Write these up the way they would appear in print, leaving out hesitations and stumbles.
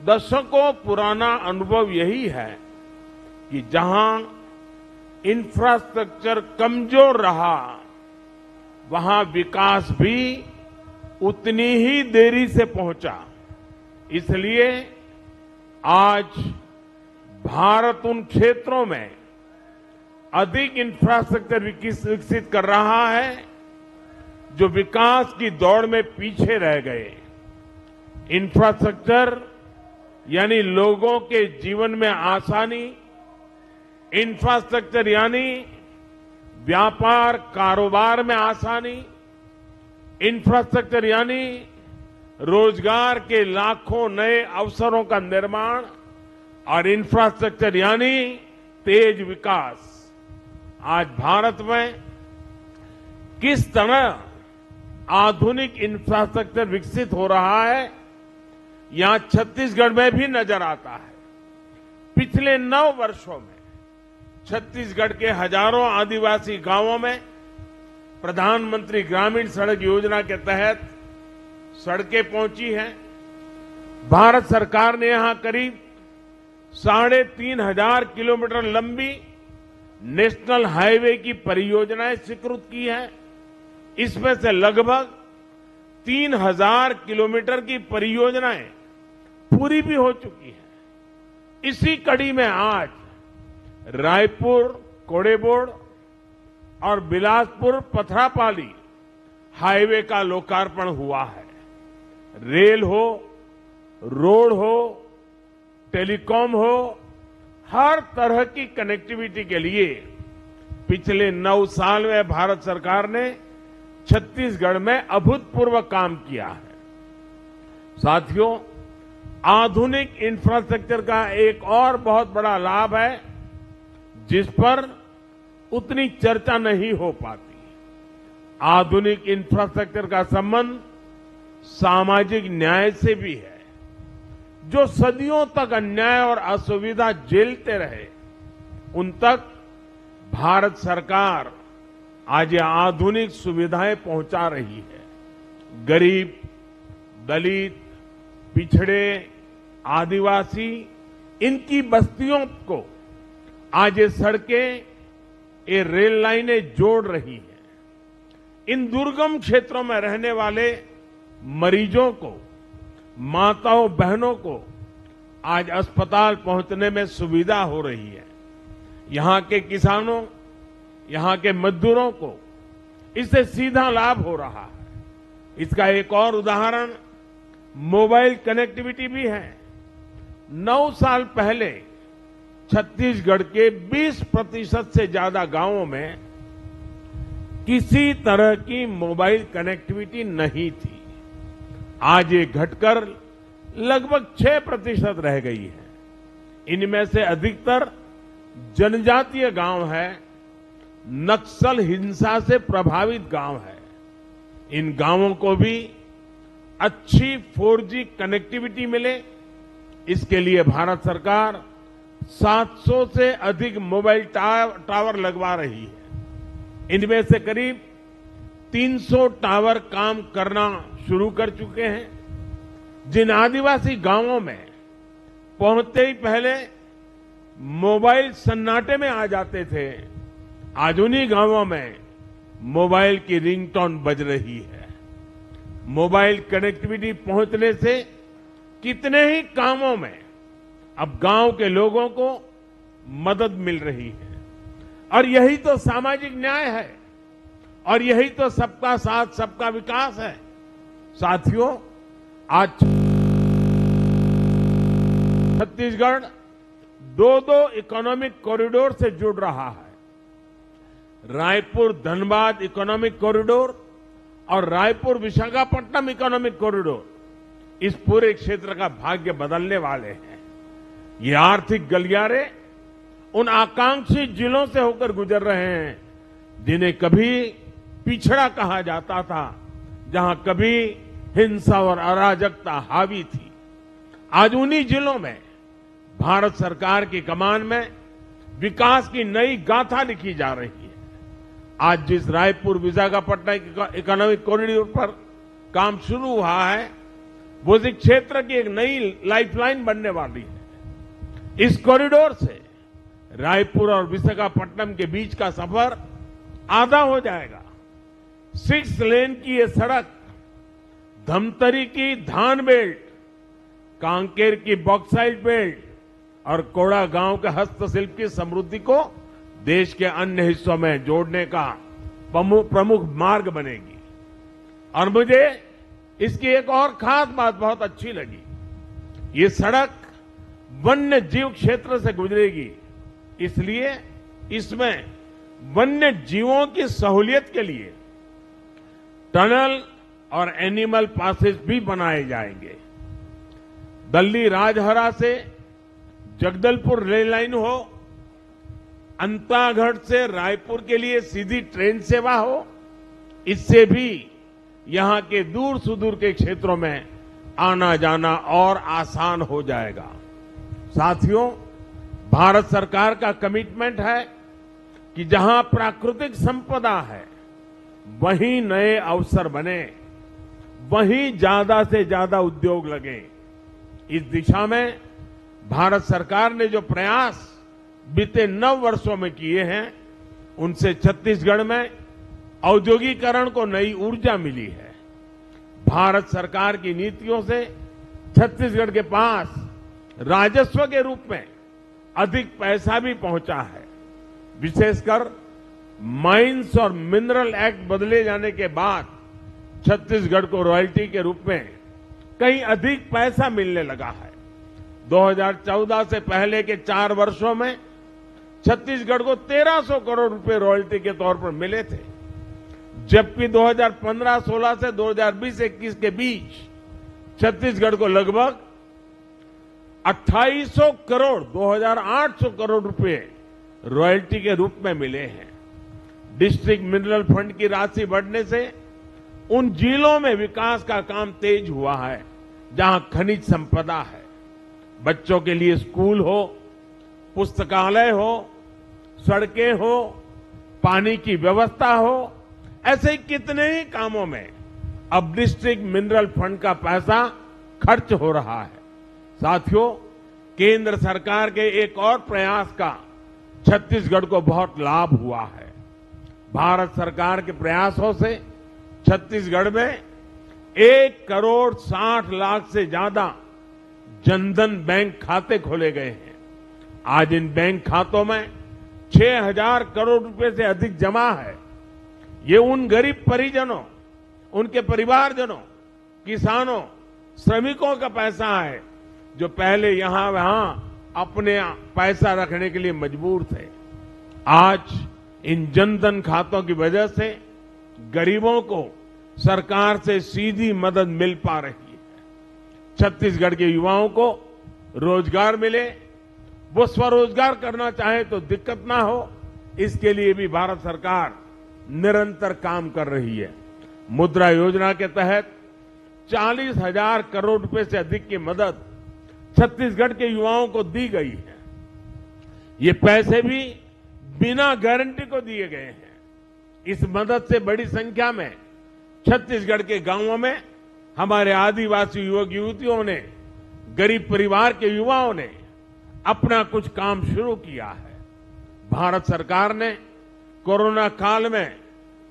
दशकों पुराना अनुभव यही है कि जहां इंफ्रास्ट्रक्चर कमजोर रहा, वहां विकास भी उतनी ही देरी से पहुंचा। इसलिए आज भारत उन क्षेत्रों में अधिक इंफ्रास्ट्रक्चर विकसित कर रहा है जो विकास की दौड़ में पीछे रह गए। इंफ्रास्ट्रक्चर यानी लोगों के जीवन में आसानी, इंफ्रास्ट्रक्चर यानी व्यापार कारोबार में आसानी, इंफ्रास्ट्रक्चर यानी रोजगार के लाखों नए अवसरों का निर्माण और इंफ्रास्ट्रक्चर यानी तेज विकास। आज भारत में किस तरह आधुनिक इंफ्रास्ट्रक्चर विकसित हो रहा है, यहां छत्तीसगढ़ में भी नजर आता है। पिछले 9 वर्षों में छत्तीसगढ़ के हजारों आदिवासी गांवों में प्रधानमंत्री ग्रामीण सड़क योजना के तहत सड़कें पहुंची हैं। भारत सरकार ने यहां करीब 3,500 किलोमीटर लंबी नेशनल हाईवे की परियोजनाएं स्वीकृत की है। इसमें से लगभग 3,000 किलोमीटर की परियोजनाएं पूरी भी हो चुकी हैं। इसी कड़ी में आज रायपुर कोड़ेबोड़ और बिलासपुर पथरापाली हाईवे का लोकार्पण हुआ है। रेल हो, रोड हो, टेलीकॉम हो, हर तरह की कनेक्टिविटी के लिए पिछले 9 साल में भारत सरकार ने छत्तीसगढ़ में अभूतपूर्व काम किया है। साथियों, आधुनिक इंफ्रास्ट्रक्चर का एक और बहुत बड़ा लाभ है जिस पर उतनी चर्चा नहीं हो पाती। आधुनिक इंफ्रास्ट्रक्चर का संबंध सामाजिक न्याय से भी है। जो सदियों तक अन्याय और असुविधा झेलते रहे, उन तक भारत सरकार आज ये आधुनिक सुविधाएं पहुंचा रही है। गरीब, दलित, पिछड़े, आदिवासी, इनकी बस्तियों को आज ये सड़कें, ये रेल लाइनें जोड़ रही हैं। इन दुर्गम क्षेत्रों में रहने वाले मरीजों को, माताओं बहनों को आज अस्पताल पहुंचने में सुविधा हो रही है। यहां के किसानों, यहां के मजदूरों को इससे सीधा लाभ हो रहा है। इसका एक और उदाहरण मोबाइल कनेक्टिविटी भी है। 9 साल पहले छत्तीसगढ़ के 20% से ज्यादा गांवों में किसी तरह की मोबाइल कनेक्टिविटी नहीं थी। आज ये घटकर लगभग 6% रह गई है। इनमें से अधिकतर जनजातीय गांव है, नक्सल हिंसा से प्रभावित गांव है। इन गांवों को भी अच्छी 4G कनेक्टिविटी मिले, इसके लिए भारत सरकार 700 से अधिक मोबाइल टावर लगवा रही है। इनमें से करीब 300 टावर काम करना शुरू कर चुके हैं। जिन आदिवासी गांवों में पहुंचते ही पहले मोबाइल सन्नाटे में आ जाते थे, आज उन्हीं गांवों में मोबाइल की रिंगटोन बज रही है। मोबाइल कनेक्टिविटी पहुंचने से कितने ही कामों में अब गांव के लोगों को मदद मिल रही है। और यही तो सामाजिक न्याय है, और यही तो सबका साथ सबका विकास है। साथियों, आज छत्तीसगढ़ 2 इकोनॉमिक कॉरिडोर से जुड़ रहा है। रायपुर धनबाद इकोनॉमिक कॉरिडोर और रायपुर विशाखापट्टनम इकोनॉमिक कॉरिडोर इस पूरे क्षेत्र का भाग्य बदलने वाले हैं। ये आर्थिक गलियारे उन आकांक्षी जिलों से होकर गुजर रहे हैं जिन्हें कभी पिछड़ा कहा जाता था, जहां कभी हिंसा और अराजकता हावी थी। आज उन्हीं जिलों में भारत सरकार की कमान में विकास की नई गाथा लिखी जा रही है। आज जिस रायपुर विशाखापट्टनम इकोनॉमिक कॉरिडोर पर काम शुरू हुआ है, वो इस क्षेत्र की एक नई लाइफलाइन बनने वाली है। इस कॉरिडोर से रायपुर और विशाखापट्टनम के बीच का सफर आधा हो जाएगा। 6 लेन की ये सड़क धमतरी की धान बेल्ट, कांकेर की बॉक्साइट बेल्ट और कोड़ा गांव के हस्तशिल्प की समृद्धि को देश के अन्य हिस्सों में जोड़ने का प्रमुख मार्ग बनेगी। और मुझे इसकी एक और खास बात बहुत अच्छी लगी। ये सड़क वन्य जीव क्षेत्र से गुजरेगी, इसलिए इसमें वन्य जीवों की सहूलियत के लिए टनल और एनिमल पासेस भी बनाए जाएंगे। दिल्ली राजहरा से जगदलपुर रेल लाइन हो, अंतागढ़ से रायपुर के लिए सीधी ट्रेन सेवा हो, इससे भी यहां के दूर सुदूर के क्षेत्रों में आना जाना और आसान हो जाएगा। साथियों, भारत सरकार का कमिटमेंट है कि जहां प्राकृतिक संपदा है वहीं नए अवसर बने, वहीं ज्यादा से ज्यादा उद्योग लगे। इस दिशा में भारत सरकार ने जो प्रयास बीते 9 वर्षों में किए हैं, उनसे छत्तीसगढ़ में औद्योगिकरण को नई ऊर्जा मिली है। भारत सरकार की नीतियों से छत्तीसगढ़ के पास राजस्व के रूप में अधिक पैसा भी पहुंचा है। विशेषकर माइंस और मिनरल एक्ट बदले जाने के बाद छत्तीसगढ़ को रॉयल्टी के रूप में कहीं अधिक पैसा मिलने लगा है। 2014 से पहले के 4 वर्षों में छत्तीसगढ़ को 1300 करोड़ रुपए रॉयल्टी के तौर पर मिले थे, जबकि 2015-16 से 2020-21 के बीच छत्तीसगढ़ को लगभग 2800 करोड़ 2800 करोड़ रुपए रॉयल्टी के रूप में मिले हैं। डिस्ट्रिक्ट मिनरल फंड की राशि बढ़ने से उन जिलों में विकास का काम तेज हुआ है जहां खनिज संपदा है। बच्चों के लिए स्कूल हो, पुस्तकालय हो, सड़कें हो, पानी की व्यवस्था हो, ऐसे कितने ही कामों में अब डिस्ट्रिक्ट मिनरल फंड का पैसा खर्च हो रहा है। साथियों, केंद्र सरकार के एक और प्रयास का छत्तीसगढ़ को बहुत लाभ हुआ है। भारत सरकार के प्रयासों से छत्तीसगढ़ में 1,60,00,000 से ज्यादा जनधन बैंक खाते खोले गए हैं। आज इन बैंक खातों में 6,000 करोड़ रुपए से अधिक जमा है। ये उन गरीब परिजनों, उनके परिवारजनों, किसानों, श्रमिकों का पैसा है जो पहले यहां वहां अपने पैसा रखने के लिए मजबूर थे। आज इन जनधन खातों की वजह से गरीबों को सरकार से सीधी मदद मिल पा रही है। छत्तीसगढ़ के युवाओं को रोजगार मिले, वो स्वरोजगार करना चाहे तो दिक्कत ना हो, इसके लिए भी भारत सरकार निरंतर काम कर रही है। मुद्रा योजना के तहत 40,000 करोड़ रुपए से अधिक की मदद छत्तीसगढ़ के युवाओं को दी गई है। ये पैसे भी बिना गारंटी को दिए गए हैं। इस मदद से बड़ी संख्या में छत्तीसगढ़ के गांवों में हमारे आदिवासी युवक युवतियों ने, गरीब परिवार के युवाओं ने अपना कुछ काम शुरू किया है। भारत सरकार ने कोरोना काल में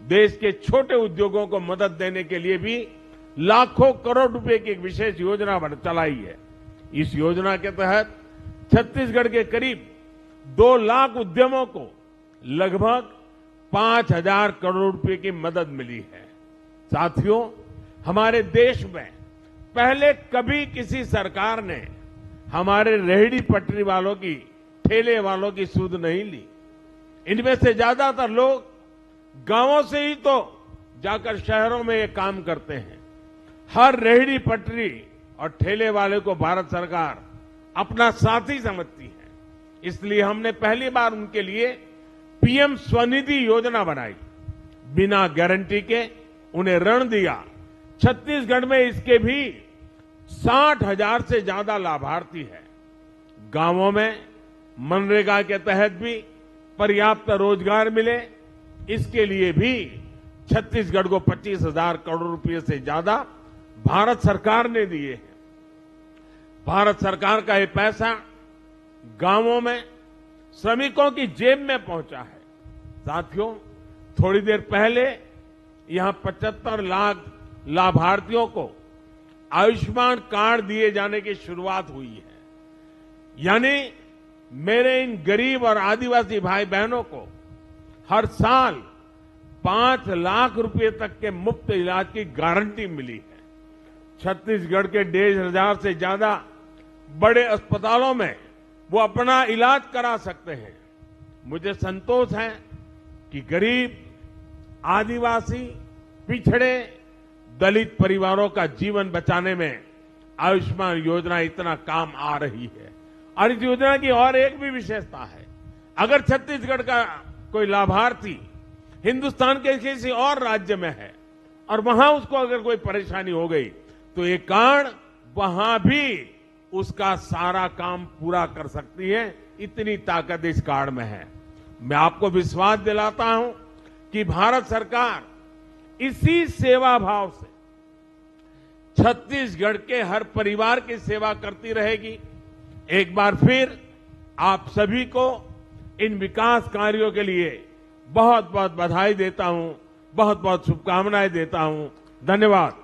देश के छोटे उद्योगों को मदद देने के लिए भी लाखों करोड़ रुपए की एक विशेष योजना चलाई है। इस योजना के तहत छत्तीसगढ़ के करीब 2 लाख उद्यमों को लगभग 5,000 करोड़ रुपए की मदद मिली है। साथियों, हमारे देश में पहले कभी किसी सरकार ने हमारे रेहड़ी पटरी वालों की, ठेले वालों की सूद नहीं ली। इनमें से ज्यादातर लोग गांवों से ही तो जाकर शहरों में ये काम करते हैं। हर रेहड़ी पटरी और ठेले वाले को भारत सरकार अपना साथी समझती है। इसलिए हमने पहली बार उनके लिए पीएम स्वनिधि योजना बनाई। बिना गारंटी के उन्हें ऋण दिया। छत्तीसगढ़ में इसके भी 60,000 से ज्यादा लाभार्थी हैं। गांवों में मनरेगा के तहत भी पर्याप्त रोजगार मिले, इसके लिए भी छत्तीसगढ़ को 25,000 करोड़ रुपए से ज्यादा भारत सरकार ने दिए हैं। भारत सरकार का ये पैसा गांवों में श्रमिकों की जेब में पहुंचा है। साथियों, थोड़ी देर पहले यहां 75 लाख लाभार्थियों को आयुष्मान कार्ड दिए जाने की शुरुआत हुई है। यानी मेरे इन गरीब और आदिवासी भाई बहनों को हर साल 5 लाख रुपए तक के मुफ्त इलाज की गारंटी मिली है। छत्तीसगढ़ के 1,500 से ज्यादा बड़े अस्पतालों में वो अपना इलाज करा सकते हैं। मुझे संतोष है कि गरीब, आदिवासी, पिछड़े, दलित परिवारों का जीवन बचाने में आयुष्मान योजना इतना काम आ रही है। और इस योजना की और एक भी विशेषता है, अगर छत्तीसगढ़ का कोई लाभार्थी हिंदुस्तान के किसी और राज्य में है और वहां उसको अगर कोई परेशानी हो गई तो ये कार्ड वहां भी उसका सारा काम पूरा कर सकती है। इतनी ताकत इस कार्ड में है। मैं आपको विश्वास दिलाता हूं कि भारत सरकार इसी सेवा भाव से छत्तीसगढ़ के हर परिवार की सेवा करती रहेगी। एक बार फिर आप सभी को इन विकास कार्यों के लिए बहुत बहुत बधाई देता हूं, बहुत बहुत शुभकामनाएं देता हूं। धन्यवाद।